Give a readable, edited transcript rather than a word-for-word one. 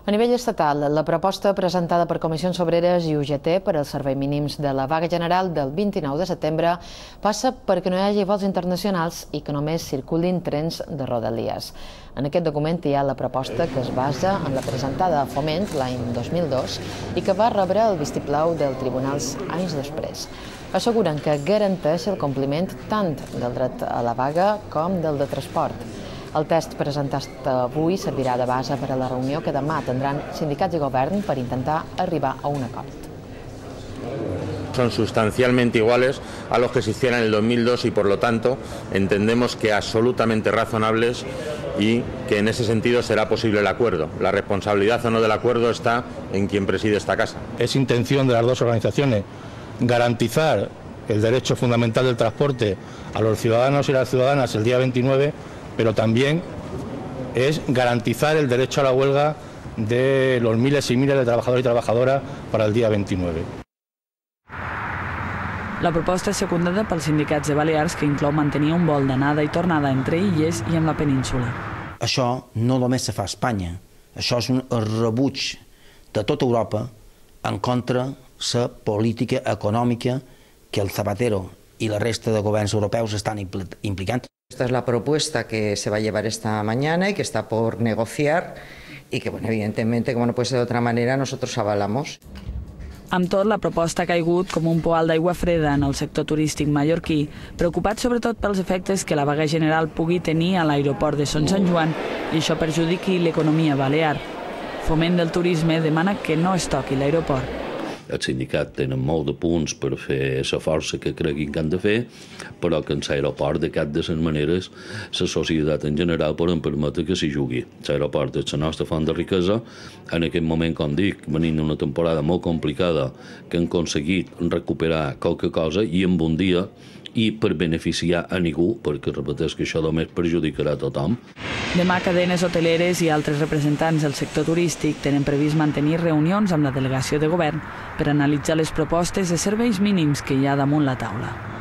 A nivell estatal, la proposta presentada per Comissions Obreres i UGT per als serveis mínims de la vaga general del 29 de setembre passa perquè no hi hagi vols internacionals i que només circulin trens de Rodalies. En aquest document hi ha la proposta que es basa en la presentada a Foment l'any 2002 i que va rebre el vistiplau del tribunals anys després. Asseguren que garanteix el compliment tant del dret a la vaga com del de transport. El text presentat avui servirà de base per a la reunió que demà tindran sindicats i govern per intentar arribar a un acord. Son sustancialmente iguales a los que se hicieron en el 2002 y por lo tanto entendemos que absolutamente razonables y que en ese sentido será posible el acuerdo. La responsabilidad o no del acuerdo está en quien preside esta casa. Es intención de las dos organizaciones garantizar el derecho fundamental del transporte a los ciudadanos y las ciudadanas el día 29, pero también es garantizar el derecho a la huelga de los miles y miles de trabajadores y trabajadoras para el día 29. La proposta és secundada pels sindicats de Balears, que inclou mantenir un vol d'anada i tornada entre illes i amb la península. Això no només se fa a Espanya, això és un rebuig de tota Europa en contra la política econòmica que el Zapatero y la resta de gobiernos europeos están implicando. Esta es la propuesta que se va a llevar esta mañana y que está por negociar y que, bueno, evidentemente, como no puede ser de otra manera, nosotros avalamos. Amb tot, la proposta ha caigut com un poal d'aigua freda en el sector turístic mallorquí, preocupat sobretot pels efectes que la vaga general pugui tenir a l'aeroport de Son Sant Joan i això perjudiqui l'economia balear. Foment del Turisme demana que no es toqui l'aeroport. Els sindicats tenen molt de punts per fer la força que creguin que han de fer, però que en l'aeroport, de cap de les maneres, la societat en general podem permetre que s'hi jugui. L'aeroport és la nostra font de riquesa. En aquest moment, com dic, venint d'una temporada molt complicada, que han aconseguit recuperar qualque cosa i en un dia i per beneficiar a ningú, perquè repeteix que això només perjudicarà a tothom. Demà, cadenes hoteleres i altres representants del sector turístic tenen previst mantenir reunions amb la delegació de govern per analitzar les propostes de serveis mínims que hi ha damunt la taula.